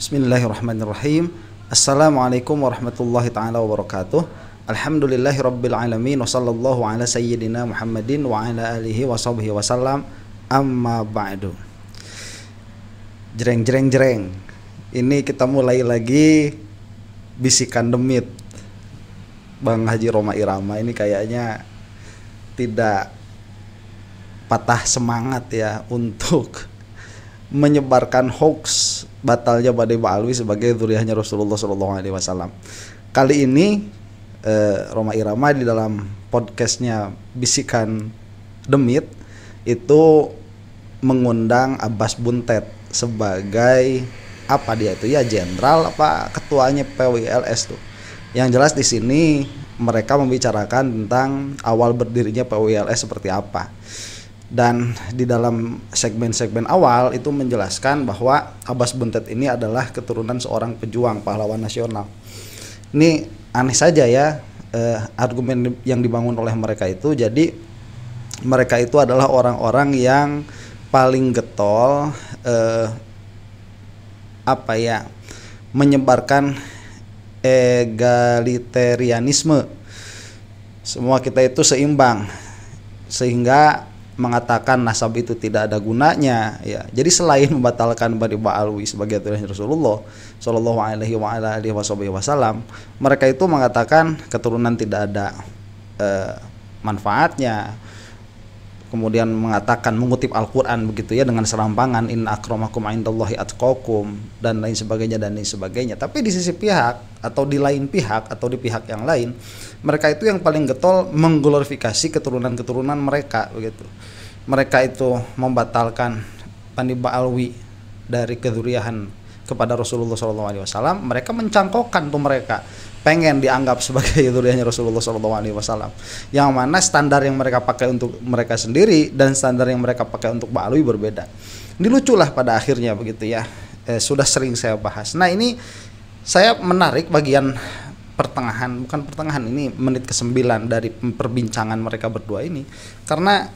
Bismillahirrahmanirrahim. Assalamualaikum warahmatullahi ta'ala wabarakatuh. Alhamdulillahi rabbil alamin. Wa sallallahu ala sayyidina Muhammadin wa ala alihi wa sahbihi wasallam. Amma ba'du. Jreng. Ini kita mulai lagi bisikan demit Bang Haji Roma Irama. Ini kayaknya tidak patah semangat ya untuk menyebarkan hoax batalnya Badai Ba'alwi sebagai dzurriyyahnya Rasulullah SAW. Kali ini Roma Irama di dalam podcastnya Bisikan Demit itu mengundang Abbas Buntet sebagai apa dia itu ya, jenderal apa ketuanya PWILS tuh. Yang jelas di sini mereka membicarakan tentang awal berdirinya PWILS seperti apa. Dan di dalam segmen-segmen awal itu menjelaskan bahwa Abbas Buntet ini adalah keturunan seorang pejuang pahlawan nasional. Ini aneh saja ya, argumen yang dibangun oleh mereka itu. Jadi mereka itu adalah orang-orang yang paling getol menyebarkan egalitarianisme. Semua kita itu seimbang, sehingga mengatakan nasab itu tidak ada gunanya ya. Jadi selain membatalkan Badai Ba'alwi sebagai dzurriyyah Rasulullah sallallahu alaihi wa ala alihi wasallam, mereka itu mengatakan keturunan tidak ada manfaatnya. Kemudian mengatakan, mengutip Al-Qur'an begitu ya dengan serampangan, inna akramakum indallahi atqakum dan lain sebagainya. Tapi di sisi pihak atau di lain pihak atau di pihak yang lain, mereka itu yang paling getol mengglorifikasi keturunan-keturunan mereka begitu. Mereka itu membatalkan Badai Ba'alwi dari kedzurriyahan kepada Rasulullah SAW. Mereka mencangkokkan tuh, mereka pengen dianggap sebagai dzurriyyahnya Rasulullah SAW, yang mana standar yang mereka pakai untuk mereka sendiri dan standar yang mereka pakai untuk Ba'alwi berbeda. Ini luculah pada akhirnya begitu ya. Sudah sering saya bahas. Nah, ini saya menarik bagian ini menit ke-9 dari perbincangan mereka berdua ini, karena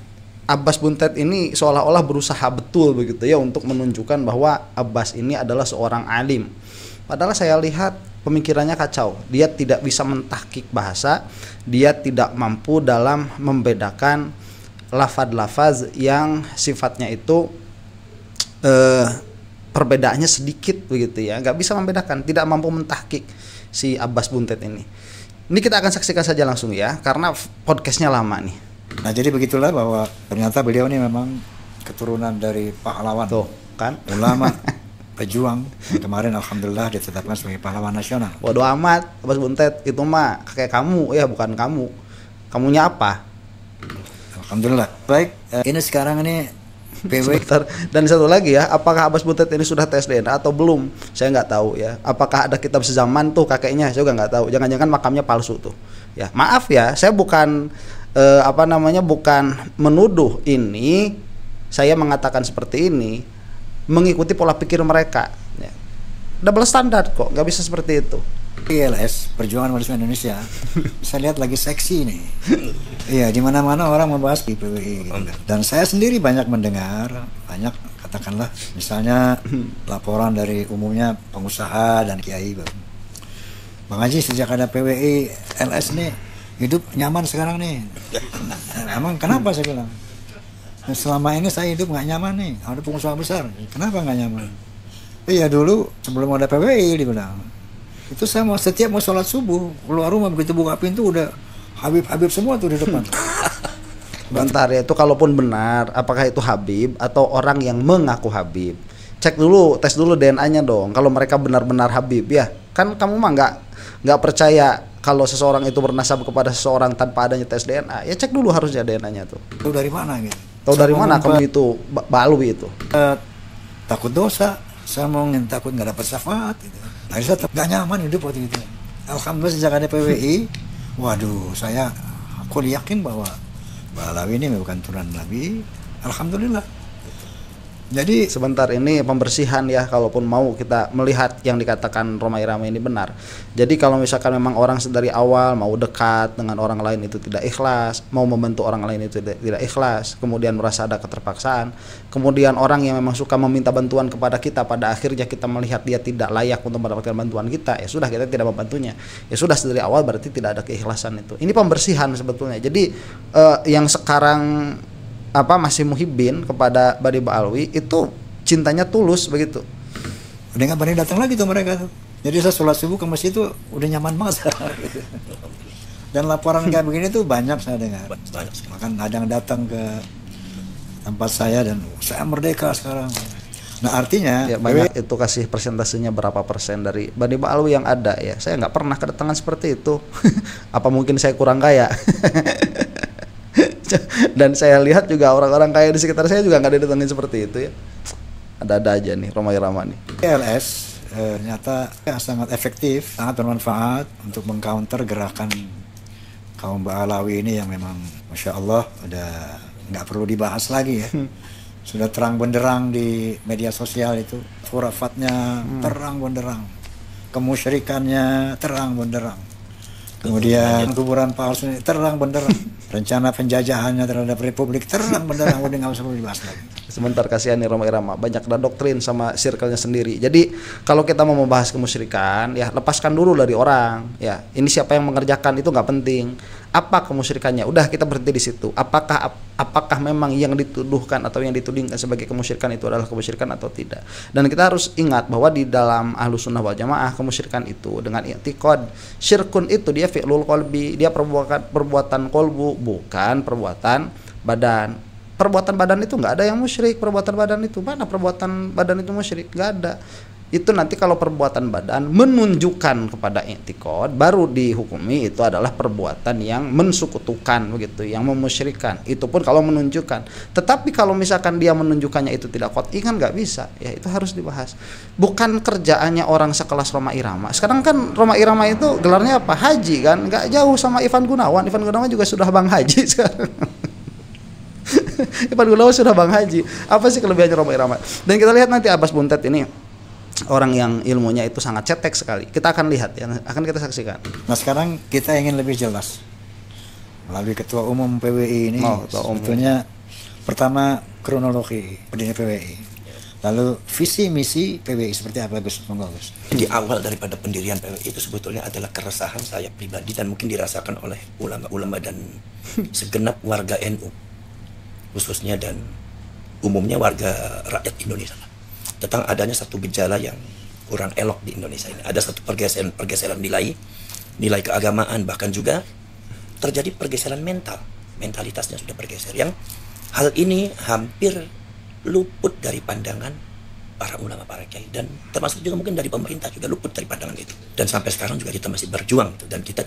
Abbas Buntet ini seolah-olah berusaha betul begitu ya untuk menunjukkan bahwa Abbas ini adalah seorang alim. Padahal saya lihat pemikirannya kacau. Dia tidak bisa mentahqiq bahasa, dia tidak mampu dalam membedakan lafaz-lafaz yang sifatnya itu perbedaannya sedikit begitu ya. Nggak bisa membedakan, tidak mampu mentahqiq si Abbas Buntet ini. Ini kita akan saksikan saja langsung ya, karena podcastnya lama nih. Nah, jadi begitulah bahwa ternyata beliau ini memang keturunan dari pahlawan. Tuh, kan? Ulama, pejuang yang kemarin alhamdulillah ditetapkan sebagai pahlawan nasional. Bodoh amat Abbas Buntet, itu mah kakek kamu ya, bukan kamu. Kamunya apa? Alhamdulillah. Baik, ini sekarang ini PW. Dan satu lagi ya, apakah Abbas Buntet ini sudah tes DNA atau belum? Saya nggak tahu ya. Apakah ada kitab sezaman tuh kakeknya? Saya juga nggak tahu. Jangan-jangan makamnya palsu tuh. Ya, maaf ya, saya bukan bukan menuduh ini. Saya mengatakan seperti ini mengikuti pola pikir mereka. Ya. Double standar kok, nggak bisa seperti itu. PLS, Perjuangan Mahasiswa Indonesia. Saya lihat lagi seksi nih. Iya, di mana-mana orang membahas PWI. Dan saya sendiri banyak mendengar, banyak katakanlah misalnya laporan dari umumnya pengusaha dan kiai. Bang Haji, sejak ada PWI LS nih, hidup nyaman sekarang nih. Emang kenapa saya bilang? Selama ini saya hidup nggak nyaman nih. Ada pengusaha besar, kenapa nggak nyaman? Iya, dulu sebelum ada PWI dibilang. Itu saya setiap mau sholat subuh keluar rumah, begitu buka pintu udah Habib semua tuh di depan. Bentar ya, itu kalaupun benar, apakah itu Habib atau orang yang mengaku Habib? Cek dulu, tes dulu DNA-nya dong. Kalau mereka benar-benar Habib ya, kan kamu mah nggak percaya kalau seseorang itu bernasab kepada seseorang tanpa adanya tes DNA. Ya cek dulu harusnya DNA-nya tuh. Tahu dari mana gitu? Tahu dari mana kamu itu Ba'alwi itu? Takut dosa, saya mau takut nggak dapat syafaat gitu. Nah, saya nggak nyaman hidup waktu itu. Alhamdulillah sejak ada PWI, waduh, aku yakin bahwa Ba'alwi ini bukan turunan Nabi. Alhamdulillah. Jadi sebentar, ini pembersihan ya, kalaupun mau kita melihat yang dikatakan Rhoma Irama ini benar. Jadi kalau misalkan memang orang dari awal mau dekat dengan orang lain itu tidak ikhlas, mau membantu orang lain itu tidak ikhlas, kemudian merasa ada keterpaksaan, kemudian orang yang memang suka meminta bantuan kepada kita, pada akhirnya kita melihat dia tidak layak untuk mendapatkan bantuan kita, ya sudah, kita tidak membantunya. Ya sudah, dari awal berarti tidak ada keikhlasan itu. Ini pembersihan sebetulnya. Jadi yang sekarang masih muhibin kepada Bani Ba'alwi itu cintanya tulus begitu. udah nggak berani datang lagi tuh mereka tuh. Jadi saya sholat subuh ke masjid itu udah nyaman banget. Dan laporan kayak begini tuh banyak saya dengar. Bahkan ada yang datang ke tempat saya dan saya merdeka sekarang. Nah artinya ya, banyak itu kasih persentasenya berapa persen dari Bani Ba'alwi yang ada ya. Saya nggak pernah kedatangan seperti itu. Apa mungkin saya kurang kaya? Dan saya lihat juga orang-orang kaya di sekitar saya juga nggak didatengin seperti itu ya. Ada-ada aja nih Rhoma Irama nih. PLS ternyata sangat efektif, sangat bermanfaat untuk mengcounter gerakan kaum Ba'alawi ini yang memang Masya Allah udah nggak perlu dibahas lagi ya. Sudah terang benderang di media sosial itu, khurafatnya terang benderang, kemusyrikannya terang benderang, kemudian kuburan palsu terang benderang, rencana penjajahannya terhadap Republik terang benderang, udah nggak usah dibahas lagi. Sebentar, kasihan nih Rhoma Irama, banyak ada doktrin sama circle-nya sendiri. Jadi kalau kita mau membahas kemusyrikan, ya lepaskan dulu dari orang. Ya, ini siapa yang mengerjakan itu nggak penting. Apa kemusyrikannya? Udah, kita berhenti di situ. Apakah memang yang dituduhkan atau yang ditudingkan sebagai kemusyrikan itu adalah kemusyrikan atau tidak? Dan kita harus ingat bahwa di dalam Ahlus Sunnah wal Jamaah, kemusyrikan itu dengan i'tiqad, syirkun itu dia fi'lul qalbi, dia perbuatan qalbu, bukan perbuatan badan. Perbuatan badan itu nggak ada yang musyrik. Perbuatan badan itu, mana perbuatan badan itu musyrik? Nggak ada. Itu nanti kalau perbuatan badan menunjukkan kepada i'tiqad, baru dihukumi itu adalah perbuatan yang mensukutukan begitu, yang memusyrikan. Itu pun kalau menunjukkan. Tetapi kalau misalkan dia menunjukkannya itu tidak qat'i, kan nggak bisa. Ya itu harus dibahas. Bukan kerjaannya orang sekelas Rhoma Irama. Sekarang kan Rhoma Irama itu gelarnya apa? Haji kan? Nggak jauh sama Ivan Gunawan. Ivan Gunawan juga sudah Bang Haji sekarang. Ivan Gunawan sudah Bang Haji. Apa sih kelebihannya Rhoma Irama? Dan kita lihat nanti Abbas Buntet ini orang yang ilmunya itu sangat cetek sekali. Kita akan lihat ya, akan kita saksikan. Nah sekarang kita ingin lebih jelas melalui Ketua Umum PWI ini. Sebetulnya pertama kronologi berdirinya PWI, lalu visi misi PWI seperti apa, Gus? Monggo, Gus. Di awal daripada pendirian PWI itu sebetulnya adalah keresahan saya pribadi dan mungkin dirasakan oleh ulama-ulama dan segenap warga NU khususnya dan umumnya warga rakyat Indonesia tentang adanya satu gejala yang kurang elok di Indonesia ini. Ada satu pergeseran nilai keagamaan, bahkan juga terjadi pergeseran mentalitasnya sudah bergeser, yang hal ini hampir luput dari pandangan para ulama, para kiai, dan termasuk juga mungkin dari pemerintah juga luput dari pandangan itu. Dan sampai sekarang juga kita masih berjuang itu, dan kita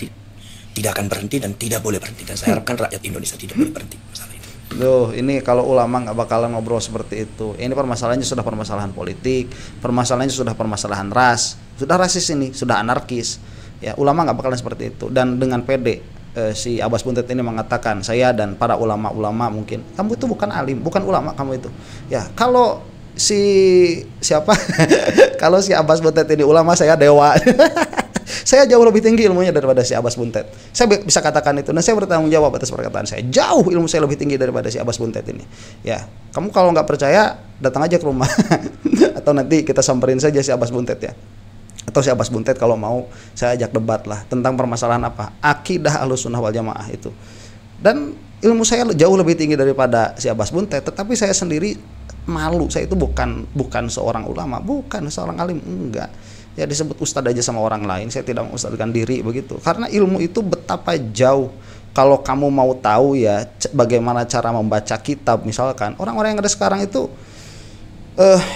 tidak akan berhenti dan tidak boleh berhenti, dan saya harapkan rakyat Indonesia tidak boleh berhenti masalah ini. Loh, ini kalau ulama nggak bakalan ngobrol seperti itu. Ini permasalahannya sudah permasalahan politik, permasalahannya sudah permasalahan ras, sudah rasis ini, sudah anarkis. Ya, ulama nggak bakalan seperti itu. Dan dengan pede si Abbas Buntet ini mengatakan, saya dan para ulama-ulama mungkin, kamu itu bukan alim, bukan ulama kamu itu. Ya, kalau siapa? Kalau si Abbas Buntet ini ulama, saya dewa. Saya jauh lebih tinggi ilmunya daripada si Abbas Buntet. Saya bisa katakan itu, dan saya bertanggung jawab atas perkataan saya. Jauh ilmu saya lebih tinggi daripada si Abbas Buntet ini. Ya, kamu kalau nggak percaya, datang aja ke rumah. Atau nanti kita samperin saja si Abbas Buntet ya. Atau si Abbas Buntet kalau mau, saya ajak debat lah tentang permasalahan apa? Akidah Ahlus Sunnah wal Jamaah itu. Dan ilmu saya jauh lebih tinggi daripada si Abbas Buntet, tetapi saya sendiri malu. Saya itu bukan seorang ulama, bukan seorang alim, enggak. Ya disebut ustadz aja sama orang lain, saya tidak mengustadkan diri begitu. Karena ilmu itu betapa jauh. Kalau kamu mau tahu ya bagaimana cara membaca kitab, misalkan orang-orang yang ada sekarang itu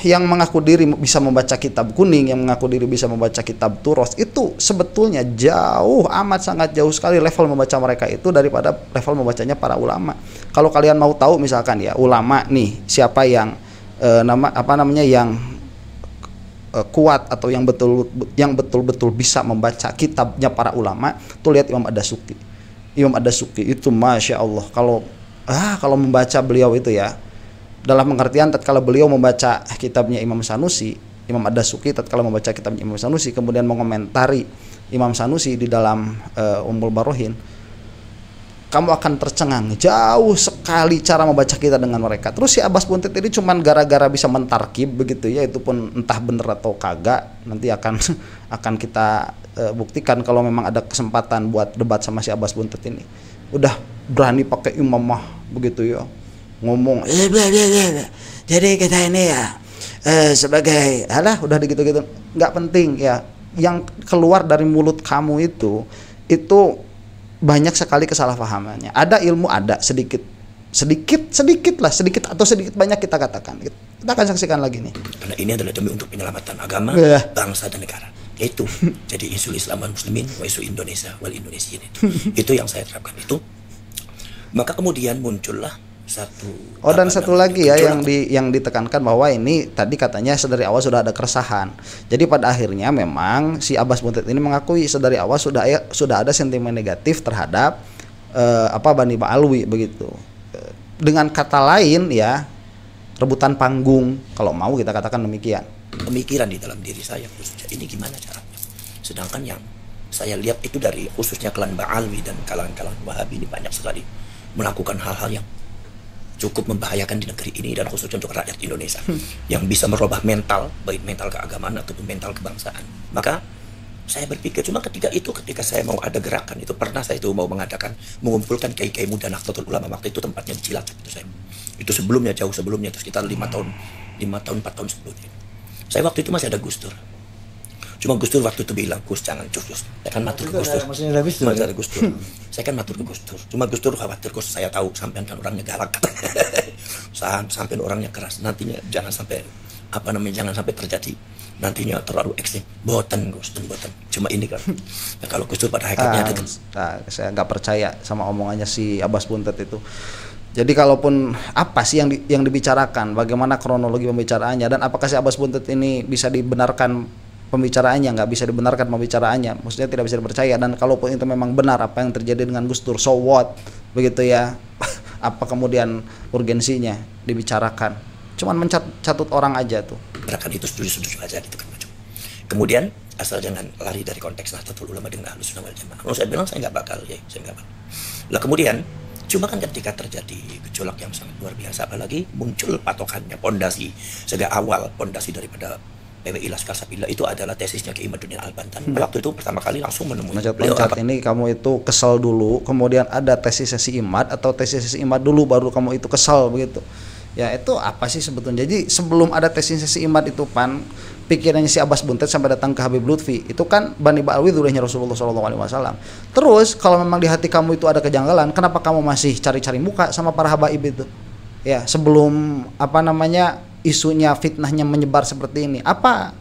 yang mengaku diri bisa membaca kitab kuning, yang mengaku diri bisa membaca kitab Turos, itu sebetulnya jauh amat sangat jauh sekali level membaca mereka itu daripada level membacanya para ulama. Kalau kalian mau tahu misalkan ya ulama nih siapa yang yang kuat atau yang betul-betul bisa membaca kitabnya para ulama, tuh lihat Imam Ad-Dasuki. Imam Ad-Dasuki itu masya Allah, kalau membaca beliau itu ya, dalam pengertian tatkala beliau membaca kitabnya Imam Sanusi, Imam Ad-Dasuki tatkala membaca kitabnya Imam Sanusi kemudian mengomentari Imam Sanusi di dalam Ummul Barohin, kamu akan tercengang jauh sekali cara membaca kita dengan mereka. Terus si Abbas Buntet ini cuman gara-gara bisa mentarkib begitu ya, itu pun entah bener atau kagak, nanti akan kita buktikan kalau memang ada kesempatan buat debat sama si Abbas Buntet ini. Udah berani pakai imamah begitu ya, ngomong jadi kita ini ya sebagai udah gitu-gitu, nggak penting ya. Yang keluar dari mulut kamu itu banyak sekali kesalahpahamannya. Ada ilmu, ada sedikit atau sedikit banyak kita katakan. Kita akan saksikan lagi nih. Karena ini adalah demi untuk penyelamatan agama, bangsa dan negara. Itu jadi isu Islam wal Muslimin wa isu Indonesia wal Indonesian itu yang saya terapkan itu. Maka kemudian muncullah satu lagi ya yang ditekankan bahwa ini tadi katanya sedari awal sudah ada keresahan. Jadi pada akhirnya memang si Abbas Buntet ini mengakui sedari awal sudah ada sentimen negatif terhadap Bani Ba'alwi begitu. Dengan kata lain ya, rebutan panggung kalau mau kita katakan demikian. Pemikiran di dalam diri saya khususnya ini gimana caranya. Sedangkan yang saya lihat itu dari khususnya klan Ba'alwi dan kalangan-kalangan Wahabi ini banyak sekali melakukan hal-hal yang cukup membahayakan di negeri ini dan khususnya untuk rakyat Indonesia yang bisa merubah mental, baik mental keagamaan ataupun mental kebangsaan. Maka saya berpikir cuma ketika saya mau ada gerakan itu, pernah saya itu mau mengumpulkan kiai-kiai muda Nahdlatul Ulama, waktu itu tempatnya di Cilacap itu sebelumnya, jauh sebelumnya, itu sekitar 4 tahun sebelumnya. Saya waktu itu masih ada Gus Dur. Cuma Gus Dur waktu itu bilang, Gus jangan Gus. Saya kan matur ke Gus Dur. Masih ada Gus Dur. Saya kan matur ke Gus Dur. Cuma Gus Dur khawatir, Gus saya tahu sampean kan orangnya galak. Sampean orangnya keras. Nantinya jangan sampai terjadi nantinya terlalu ekstrim. Boten Gus, boten. Cuma ini kan. Ya, kalau Gus Dur pada hakikatnya saya nggak percaya sama omongannya si Abbas Buntet itu. Jadi kalaupun apa sih yang dibicarakan, bagaimana kronologi pembicaraannya, dan apakah si Abbas Buntet ini bisa dibenarkan pembicaraannya, nggak bisa dibenarkan pembicaraannya, maksudnya tidak bisa dipercaya. Dan kalaupun itu memang benar apa yang terjadi dengan Gus Dur, so what begitu ya. Apa kemudian urgensinya dibicarakan, cuman mencatut orang aja tuh. Gerakan itu setuju aja gitu kan. Kemudian asal jangan lari dari konteks Nahdlatul Ulama dengan Ahlus Sunnah wal Jamaah. Kalau saya bilang saya nggak bakal. Lah kemudian cuma kan ketika terjadi gejolak yang sangat luar biasa, apalagi muncul patokannya pondasi sejak awal, pondasi daripada PWI Laskar Sapila itu adalah tesisnya Kiai Imaduddin Al-Bantan. Waktu itu pertama kali langsung menemui beliau. Ini kamu itu kesal dulu, kemudian ada tesis si Imad, atau tesis si Imad dulu baru kamu itu kesal begitu. Ya itu apa sih sebetulnya? Jadi sebelum ada tesis si Imad itu pikirannya si Abbas Buntet sampai datang ke Habib Lutfi itu kan Bani Ba'alwi dzurriyyahnya Rasulullah SAW. Terus kalau memang di hati kamu itu ada kejanggalan, kenapa kamu masih cari-cari muka sama para habaib itu? Ya sebelum isunya, fitnahnya menyebar seperti ini. Apa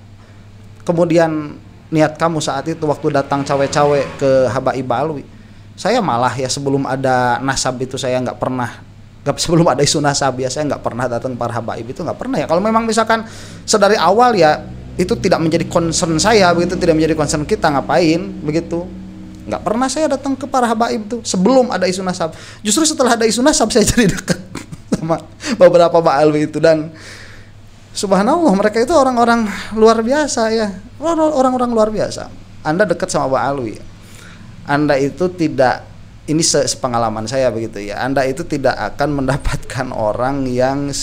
kemudian niat kamu saat itu waktu datang cawe-cawe ke habaib Ba'alwi? Saya malah ya sebelum ada nasab itu saya sebelum ada isu nasab ya saya nggak pernah datang para habaib itu, nggak pernah ya. Kalau memang misalkan sedari awal ya itu tidak menjadi concern saya begitu, tidak menjadi concern kita, ngapain begitu. Nggak pernah saya datang ke para habaib itu sebelum ada isu nasab. Justru setelah ada isu nasab saya jadi dekat sama beberapa Ba'alwi itu, dan subhanallah mereka itu orang-orang luar biasa ya, orang-orang luar biasa. Anda dekat sama Ba'alwi, Anda itu tidak, ini sepengalaman saya begitu ya, Anda itu tidak akan mendapatkan orang yang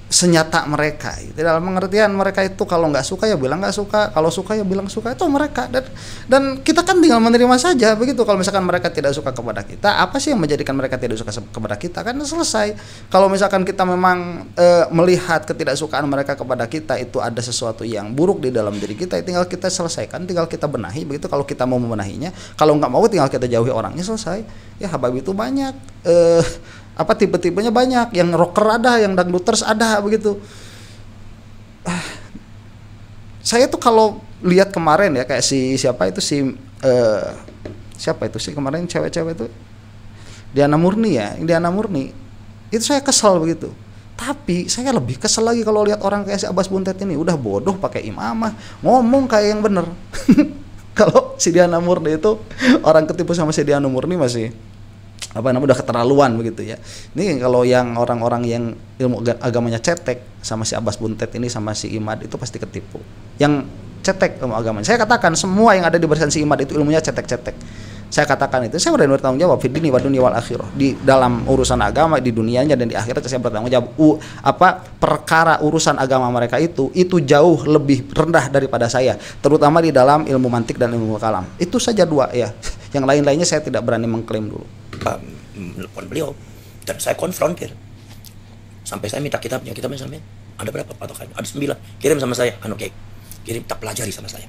senyata mereka gitu. Dalam pengertian mereka itu kalau nggak suka ya bilang nggak suka, kalau suka ya bilang suka, itu mereka. Dan kita kan tinggal menerima saja begitu. Kalau misalkan mereka tidak suka kepada kita, apa sih yang menjadikan mereka tidak suka kepada kita? Kan selesai. Kalau misalkan kita memang melihat ketidaksukaan mereka kepada kita itu ada sesuatu yang buruk di dalam diri kita, tinggal kita selesaikan, tinggal kita benahi begitu. Kalau kita mau membenahinya, kalau nggak mau tinggal kita jauhi orangnya, selesai. Ya habaib itu banyak. Tipe-tipenya banyak, yang rocker ada, yang dangduters ada begitu. Saya tuh kalau lihat kemarin ya kayak siapa itu kemarin cewek-cewek itu Diana Murni itu saya kesel begitu. Tapi saya lebih kesel lagi kalau lihat orang kayak si Abbas Buntet ini udah bodoh pakai imamah, ngomong kayak yang bener. Kalau si Diana Murni itu orang ketipu sama si Diana Murni masih apa namanya, udah keterlaluan begitu ya. Ini kalau yang orang-orang yang ilmu agamanya cetek sama si Abbas Buntet ini sama si Imad itu pasti ketipu. Yang cetek ilmu agamanya. Saya katakan semua yang ada di barisan si Imad itu ilmunya cetek-cetek. Saya katakan itu, saya berani bertanggung jawab di dunia wa dunia wal akhirah, di dalam urusan agama di dunianya dan di akhirat saya bertanggung jawab. Perkara urusan agama mereka itu jauh lebih rendah daripada saya, terutama di dalam ilmu mantik dan ilmu kalam. Itu saja dua ya. Yang lain-lainnya saya tidak berani mengklaim dulu. Telepon beliau dan saya konfrontir sampai saya minta kitabnya sampai ada berapa patokannya, ada 9, kirim sama saya, kirim tak pelajari sama saya,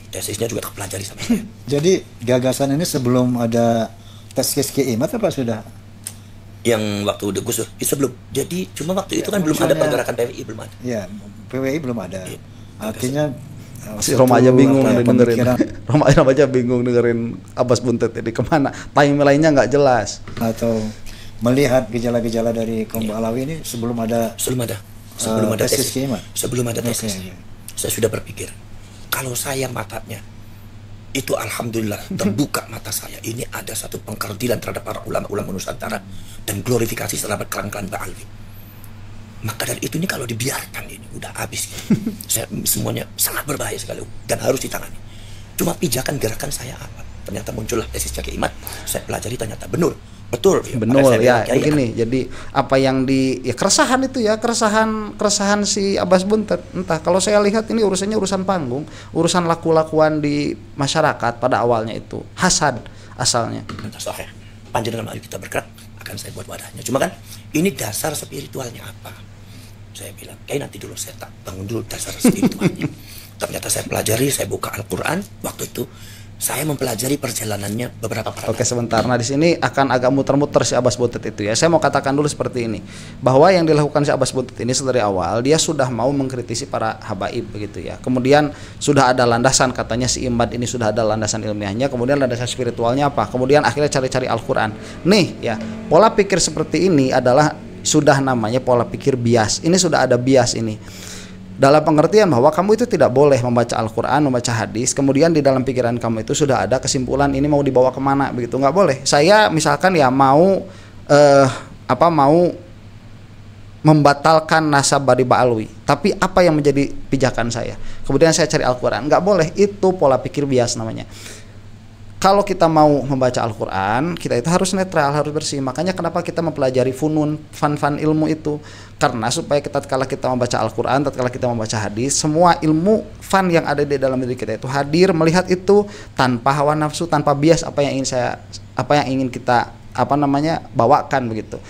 tesisnya juga tak pelajari sama saya. Jadi gagasan ini sebelum ada tes KIMAT apa sudah? Yang waktu udah Gus sebelum, jadi cuma waktu itu kan belum ada pergerakan PWI, belum ada. Ya, PWI belum ada. Ya, artinya si Roma aja bingung dengerin. Roma aja bingung dengerin Abbas Buntet ini kemana, timeline-nya nggak jelas. Atau melihat gejala-gejala dari kelompok Alawi ini sebelum ada tesis KIMAT. Sebelum ada tesis. Saya sudah berpikir kalau saya matanya itu alhamdulillah terbuka mata saya, ini ada satu pengkerdilan terhadap para ulama-ulama Nusantara dan glorifikasi terhadap klan-klan Ba'alwi. Maka dari itu ini kalau dibiarkan ini udah habis gitu. Saya semuanya sangat berbahaya sekali dan harus ditangani. Cuma pijakan gerakan saya apa? Ternyata muncullah tesisnya KIMAT. Saya pelajari ternyata betul ya begini. Jadi apa yang keresahan itu ya, keresahan si Abbas Buntet. Entah, kalau saya lihat ini urusannya urusan panggung, urusan laku-lakuan di masyarakat pada awalnya itu hasad asalnya. Entah sahih. Panjenengan mari kita bergerak, akan saya buat wadahnya. Cuma kan ini dasar spiritualnya apa? Saya bilang, nanti dulu saya tak bangun dulu dasar spiritualnya. Ternyata saya pelajari, saya buka Al-Quran waktu itu. Saya mempelajari perjalanannya beberapa para. Oke, sebentar. Nah, di sini akan agak muter-muter si Abbas Buntet itu ya. Saya mau katakan dulu seperti ini, bahwa yang dilakukan si Abbas Buntet ini dari awal dia sudah mau mengkritisi para habaib begitu ya. Kemudian sudah ada landasan, katanya si Imad ini sudah ada landasan ilmiahnya, kemudian landasan spiritualnya apa? Kemudian akhirnya cari-cari Al-Qur'an. Nih ya, pola pikir seperti ini adalah sudah namanya pola pikir bias. Ini sudah ada bias ini. Dalam pengertian bahwa kamu itu tidak boleh membaca Al-Quran, membaca hadis, kemudian di dalam pikiran kamu itu sudah ada kesimpulan ini mau dibawa kemana begitu, nggak boleh. Saya misalkan ya mau membatalkan nasab dari Ba'alwi, tapi apa yang menjadi pijakan saya? Kemudian saya cari Al-Quran, nggak boleh. Itu pola pikir bias namanya. Kalau kita mau membaca Al-Quran, kita itu harus netral, harus bersih. Makanya kenapa kita mempelajari funun, fan ilmu itu? Karena supaya tatkala kita membaca Al-Quran, tatkala kita membaca hadis, semua ilmu fan yang ada di dalam diri kita itu hadir, melihat itu tanpa hawa nafsu, tanpa bias apa yang ingin kita bawakan begitu.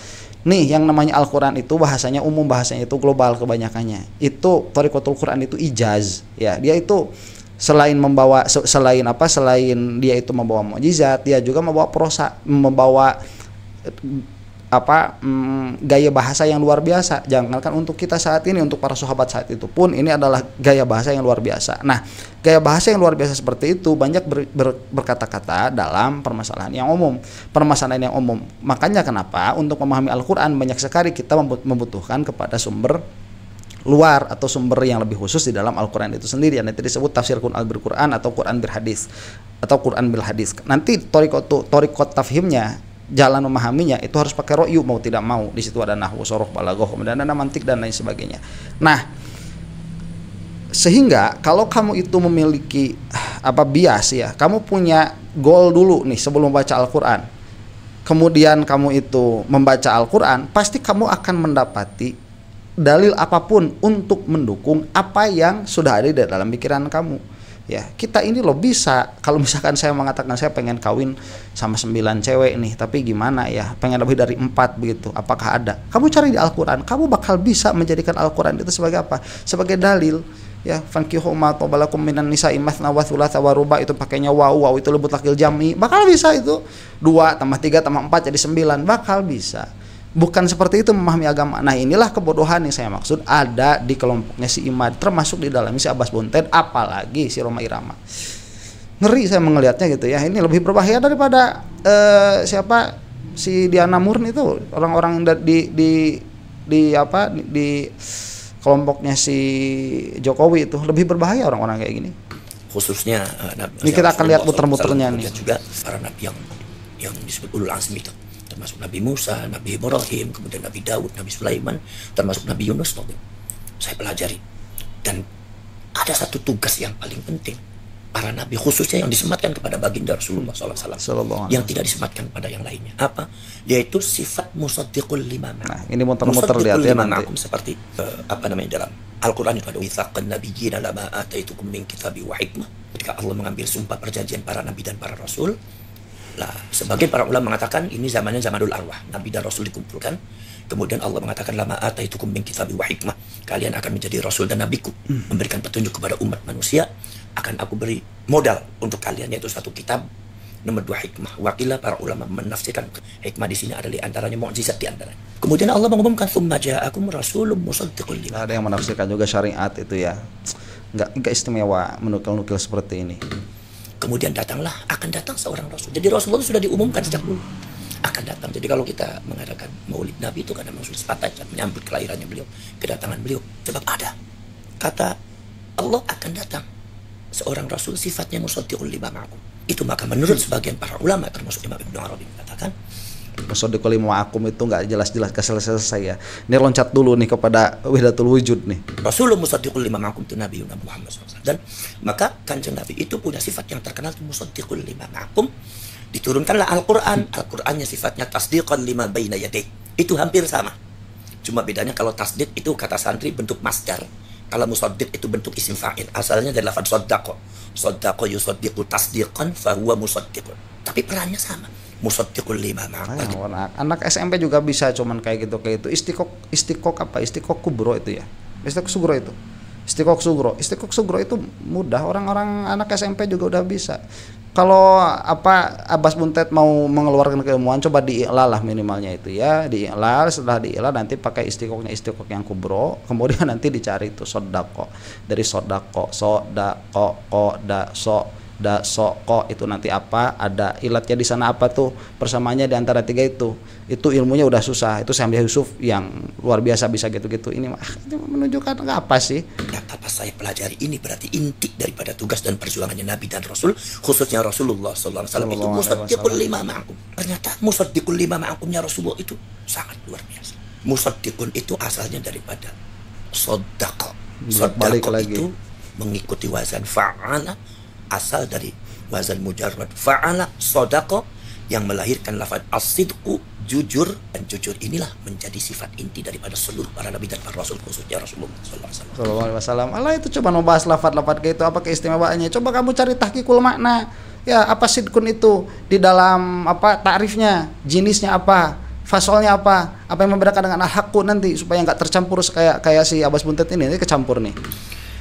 Nih, yang namanya Al-Quran itu bahasanya umum, bahasanya itu global kebanyakannya. Itu Thariqatul Quran itu ijaz, ya. Dia itu selain dia itu membawa mukjizat, dia juga membawa prosa, membawa gaya bahasa yang luar biasa. Jangankan untuk kita saat ini, untuk para sahabat saat itu pun ini adalah gaya bahasa yang luar biasa. Nah, gaya bahasa yang luar biasa seperti itu banyak berkata-kata dalam permasalahan yang umum. Makanya kenapa untuk memahami Al-Quran banyak sekali kita membutuhkan kepada sumber luar atau sumber yang lebih khusus di dalam Al-Quran itu sendiri, yang nanti disebut tafsir Quran bil-Quran atau Quran bil hadis atau Quran bil hadis. Nanti thariqat tafhimnya, jalan memahaminya itu harus pakai ro'yu mau tidak mau. Di situ ada nahwu, soroh, balaghah, kemudian ada mantik dan lain sebagainya. Nah, sehingga kalau kamu itu memiliki bias ya, kamu punya goal dulu nih sebelum membaca Al-Quran. Kemudian kamu itu membaca Al-Quran, pasti kamu akan mendapati dalil apapun untuk mendukung apa yang sudah ada di dalam pikiran kamu. Ya, kita ini loh bisa, kalau misalkan saya mengatakan saya pengen kawin sama 9 cewek nih, tapi gimana ya, pengen lebih dari 4 begitu, apakah ada? Kamu cari di Al-Quran, kamu bakal bisa menjadikan Al-Quran itu sebagai apa? Sebagai dalil. Ya, fankihu ma tabalakum minan nisa'i mathna wa thulatha wa ruba, itu pakainya waw itu lebut lakil jami, bakal bisa itu. 2 tambah 3 tambah 4 jadi 9, bakal bisa. Bukan seperti itu memahami agama. Nah, inilah kebodohan yang saya maksud ada di kelompoknya si Imad, termasuk di dalamnya si Abbas Buntet, apalagi si Roma Irama. Ngeri saya mengelihatnya gitu ya. Ini lebih berbahaya daripada si Diana Murni itu, orang-orang di kelompoknya si Jokowi itu lebih berbahaya orang-orang kayak gini. Khususnya ini kita akan lihat muter-muternya nih. Juga para nabi yang disebut ulul azmi itu. termasuk Nabi Musa, Nabi Ibrahim, kemudian Nabi Daud, Nabi Sulaiman, termasuk Nabi Yunus. Saya pelajari. Dan ada satu tugas yang paling penting. Para nabi khususnya yang disematkan kepada baginda Rasulullah SAW, yang tidak disematkan pada yang lainnya. Apa? Yaitu sifat musaddiqul lima ma'akum. Nah, ini muter-muter lihat ya nanti. Seperti apa namanya dalam Al-Quran itu ada witsaqan nabiyyina lama ataitukum min kitabi wa hikmah. Ketika Allah mengambil sumpah perjanjian para nabi dan para rasul, lah sebagian para ulama mengatakan ini zamannya zamanul arwah, nabi dan rasul dikumpulkan. Kemudian Allah mengatakan lama ataitukum min kitabi wa hikmah. Kalian akan menjadi rasul dan nabiku, memberikan petunjuk kepada umat manusia. Akan aku beri modal untuk kalian, yaitu satu kitab, nomor 2 hikmah. Wakilah para ulama menafsirkan hikmah di sini adalah antaranya mukjizat di antaranya. Kemudian Allah mengumumkan tsumma ja'akum rasulun musaddiqul lima. Ada yang menafsirkan juga syariat itu ya. Enggak istimewa menukil-nukil seperti ini. Kemudian akan datang seorang rasul. Jadi Rasulullah sudah diumumkan sejak dulu akan datang. Jadi kalau kita mengadakan Maulid Nabi itu karena maksud sepatah menyambut kelahirannya beliau, kedatangan beliau. Sebab ada kata Allah akan datang seorang rasul sifatnya musaddiqul lima ma'akum. Itu maka menurut sebagian para ulama termasuk Imam Ibnu Arabi mengatakan musaddiqul lima ma'akum itu enggak jelas-jelas selesai ya. Ini loncat dulu nih kepada wahdatul wujud nih. Rasulullah musaddiqul lima ma'akum itu Nabi Muhammad SAW. Dan maka kanjeng Nabi itu punya sifat yang terkenal itu musaddiqul lima ma'akum. Diturunkanlah Al-Quran. Al-Qurannya sifatnya tasdiqan lima baina yadayh. Itu hampir sama. Cuma bedanya kalau tasdiq itu kata santri bentuk masdar. Kalau musaddiq itu bentuk isim fa'il. Asalnya dari lafaz saddaqa. Saddaqa yusaddiqu tasdiqan fahuwa musaddiqun. Tapi perannya sama. Musaddiqul lima ma'akum. Anak SMP juga bisa cuman kayak itu. Istiqok apa? Istiqok kubro itu ya. Istiqok sugro itu. Istiqok sugro itu mudah, orang-orang anak SMP juga udah bisa. Kalau Abbas Buntet mau mengeluarkan keilmuan, coba diiklal lah minimalnya itu ya, diiklal. Setelah diiklal nanti pakai istiqok yang kubro, kemudian nanti dicari itu sodako, dari sodako itu nanti apa, ada ilatnya di sana apa tuh, persamaannya di antara tiga itu ilmunya udah susah. Itu Syekh Yusuf yang luar biasa bisa gitu-gitu. Ini menunjukkan apa sih? Dan apa saya pelajari ini berarti inti daripada tugas dan perjuangannya Nabi dan Rasul, khususnya Rasulullah SAW itu musaddiqul lima ma'akum. Ternyata musaddiqul lima ma'akumnya Rasulullah itu sangat luar biasa. Musaddiqun itu asalnya daripada sodako. Sodako itu mengikuti wazan fa'ala, asal dari wazan mujarrad fa'ala sodako yang melahirkan lafaz as-sidqu, jujur, dan jujur inilah menjadi sifat inti daripada seluruh para nabi dan para rasul, khususnya Rasulullah SAW. Allah itu coba membahas lafaz-lafaz kayak itu apa keistimewaannya. Coba kamu cari tahqiqul makna. Ya, apa sidqun itu di dalam apa takrifnya, jenisnya apa, fasolnya apa yang membedakan dengan al-haqqu nanti supaya nggak tercampur kayak si Abbas Buntet ini kecampur nih.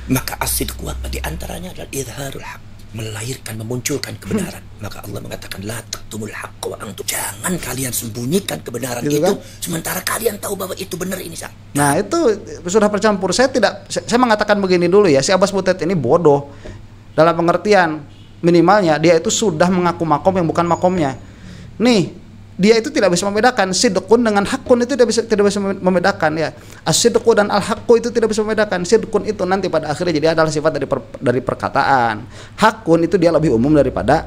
Maka as-sidqu apa di antaranya adalah izharul haqq, melahirkan, memunculkan kebenaran. Maka Allah mengatakan la taqtumul haqqa wa antum, jangan kalian sembunyikan kebenaran gitu itu kan? Sementara kalian tahu bahwa itu benar ini sah. Nah, itu sudah bercampur. Saya mengatakan begini dulu ya, si Abbas Butet ini bodoh dalam pengertian minimalnya dia itu sudah mengaku makom yang bukan makomnya. Nih, dia itu tidak bisa membedakan sidqun dengan hakun, itu tidak bisa membedakan ya. As-sidqu dan al-haqqu itu tidak bisa membedakan. Sidqun itu nanti pada akhirnya jadi adalah sifat dari perkataan. Hakun itu dia lebih umum daripada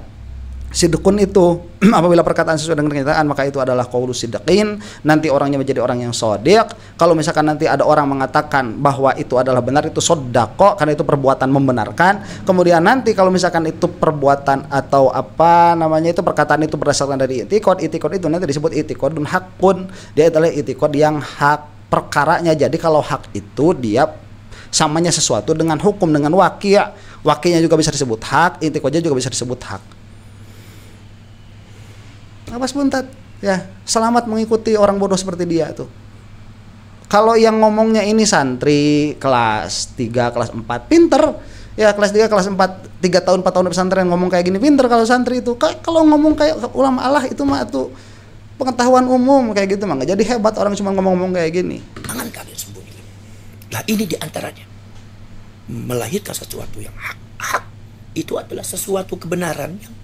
sidqun itu. Apabila perkataan sesuai dengan kenyataan maka itu adalah qaulus sidqin. Nanti orangnya menjadi orang yang shadiq. Kalau misalkan nanti ada orang mengatakan bahwa itu adalah benar, itu sodako karena itu perbuatan membenarkan. Kemudian nanti kalau misalkan itu perbuatan atau apa namanya itu perkataan itu berdasarkan dari itikad itu nanti disebut itikadun hakun. Dia adalah itikad yang hak perkaranya. Jadi kalau hak itu dia samanya sesuatu dengan hukum, dengan waqi'nya juga bisa disebut hak, itikadnya juga bisa disebut hak. Abbas Buntet ya, selamat mengikuti orang bodoh seperti dia tuh. Kalau yang ngomongnya ini santri kelas 3, kelas 4 pinter ya, kelas 3, kelas 4, 3 tahun 4 tahun di pesantren ngomong kayak gini pinter. Kalau santri itu kalau ngomong kayak ulama Allah itu mah tuh pengetahuan umum kayak gitu mah nggak jadi hebat orang cuma ngomong-ngomong kayak gini. Jangan kalian sembunyikan. Nah, ini diantaranya melahirkan sesuatu yang hak itu adalah sesuatu kebenaran yang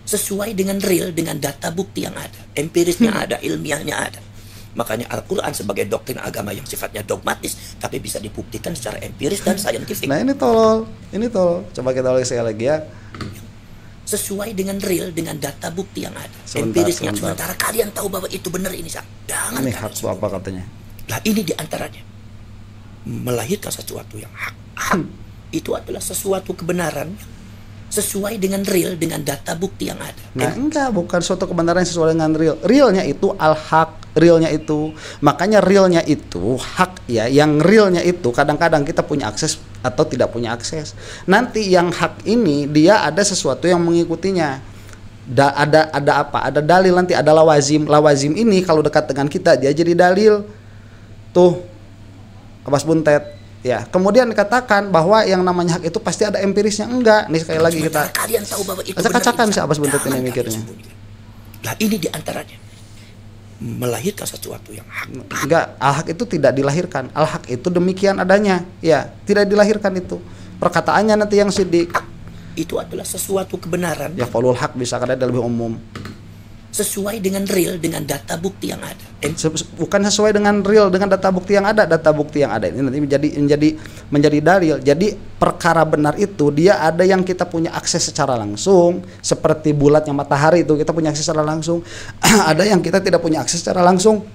sesuai dengan real, dengan data bukti yang ada, empirisnya ada, ilmiahnya ada. Makanya Al-Quran sebagai doktrin agama yang sifatnya dogmatis tapi bisa dibuktikan secara empiris dan saintifik. Nah ini tolol. Coba kita ulang sekali lagi ya. sesuai dengan real, dengan data bukti yang ada, Sebentar, empirisnya. sebentar. Sementara kalian tahu bahwa itu benar, ini salah. Jangan Ini kalian hak itu sembunyikan. apa katanya? Lah ini diantaranya melahirkan sesuatu yang hak. Hak itu adalah sesuatu kebenaran sesuai dengan real, dengan data bukti yang ada. Nah, enggak, bukan suatu kebenaran yang sesuai dengan real. Realnya itu al-haq, realnya itu. Makanya realnya itu hak ya, yang realnya itu kadang-kadang kita punya akses atau tidak punya akses. Nanti yang hak ini dia ada sesuatu yang mengikutinya. Ada apa? Ada dalil, nanti ada lawazim. Lawazim ini kalau dekat dengan kita dia jadi dalil. Tuh, Abbas Buntet. Ya, kemudian dikatakan bahwa yang namanya hak itu pasti ada empirisnya. Enggak. Nih sekali lagi Sementara kita kalian tahu bahwa itu acak-acakan benar, si Abbas Buntet jangan ini kalian mikirnya. sembunyikan. Lah ini diantaranya melahirkan sesuatu yang hak. Enggak, al-haq itu tidak dilahirkan. Al-haq itu demikian adanya. Ya, tidak dilahirkan itu. Perkataannya nanti yang sidik. Itu adalah sesuatu kebenaran Ya qaulul haq bisa karena lebih umum. sesuai dengan real, dengan data bukti yang ada. Bukan sesuai dengan real, dengan data bukti yang ada. Data bukti yang ada ini nanti menjadi dalil. Jadi perkara benar itu dia ada yang kita punya akses secara langsung, seperti bulatnya matahari itu kita punya akses secara langsung. Ada yang kita tidak punya akses secara langsung.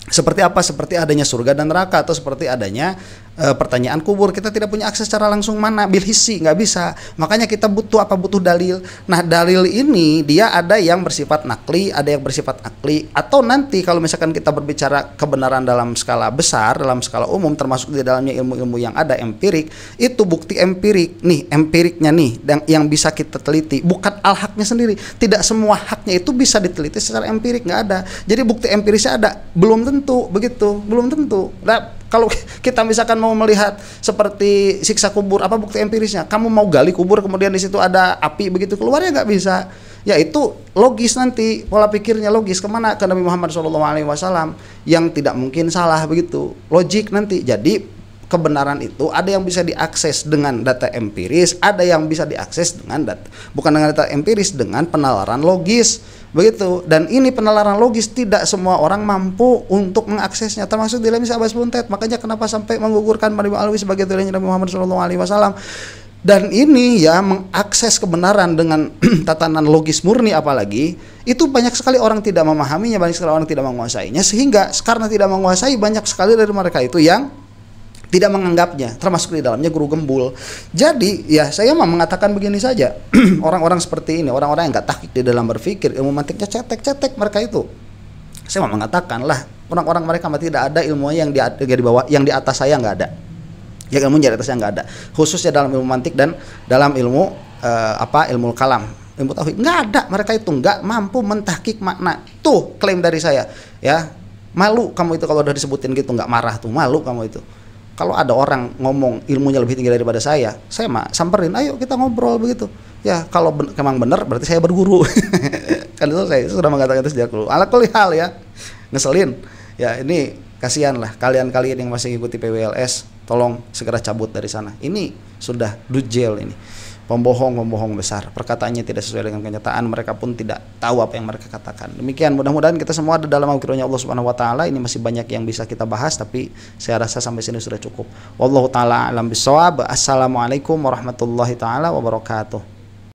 Seperti apa? Seperti adanya surga dan neraka, atau seperti adanya pertanyaan kubur. Kita tidak punya akses secara langsung, mana bil hissi, nggak bisa. Makanya kita butuh apa? Butuh dalil. Nah, dalil ini dia ada yang bersifat nakli, ada yang bersifat akli. Atau nanti kalau misalkan kita berbicara kebenaran dalam skala besar, dalam skala umum, termasuk di dalamnya ilmu-ilmu yang ada empirik, itu bukti empirik nih, empiriknya nih yang bisa kita teliti, bukan al-haknya sendiri. Tidak semua haknya itu bisa diteliti secara empirik, nggak ada. Jadi bukti empirisnya ada, belum tentu begitu, belum tentu. Nah, kalau kita misalkan mau melihat seperti siksa kubur, apa bukti empirisnya? Kamu mau gali kubur kemudian di situ ada api begitu keluarnya, nggak bisa. Ya itu logis, nanti pola pikirnya logis kemana? Ke Nabi Muhammad SAW yang tidak mungkin salah begitu, logik nanti. Jadi kebenaran itu ada yang bisa diakses dengan data empiris, ada yang bisa diakses dengan data, bukan dengan data empiris, dengan penalaran logis begitu. Dan ini penalaran logis tidak semua orang mampu untuk mengaksesnya, termasuk di dalam Abbas Buntet. Makanya kenapa sampai menggugurkan Imam Alwi sebagai dalilnya Nabi Muhammad SAW. Dan ini ya, mengakses kebenaran dengan tatanan logis murni, apalagi itu banyak sekali orang tidak memahaminya, banyak sekali orang tidak menguasainya, sehingga karena tidak menguasai, banyak sekali dari mereka itu yang tidak menganggapnya, termasuk di dalamnya guru gembul. Jadi ya saya mah mengatakan begini saja. Orang-orang seperti ini, orang-orang yang nggak tahqiq di dalam berpikir, ilmu mantiknya cetek-cetek mereka itu. Saya mau mengatakan lah, orang-orang mereka mah tidak ada ilmu yang di bawah, yang di atas saya nggak ada. Yang ilmu di atas saya nggak ada. Khususnya dalam ilmu mantik dan dalam ilmu ilmu kalam, ilmu tauhid, nggak ada. Mereka itu nggak mampu mentahqiq makna. Tuh klaim dari saya, ya. Malu kamu itu kalau udah disebutin gitu, nggak marah tuh, malu kamu itu. Kalau ada orang ngomong ilmunya lebih tinggi daripada saya mah samperin, ayo kita ngobrol begitu. Ya kalau memang benar berarti saya berguru. Kan itu saya sudah mengatakan itu sejak dulu. Ala kulli hal ya, ngeselin. Ya ini kasihan lah kalian-kalian yang masih ikuti PWLS, tolong segera cabut dari sana. Ini sudah dujel ini. Pembohong besar, perkataannya tidak sesuai dengan kenyataan, mereka pun tidak tahu apa yang mereka katakan. Demikian, mudah-mudahan kita semua ada dalam al-Qur'annya Allah Subhanahu wa taala. Ini masih banyak yang bisa kita bahas, tapi saya rasa sampai sini sudah cukup. Wallahu taala alam bisawab. Assalamualaikum warahmatullahi taala wabarakatuh.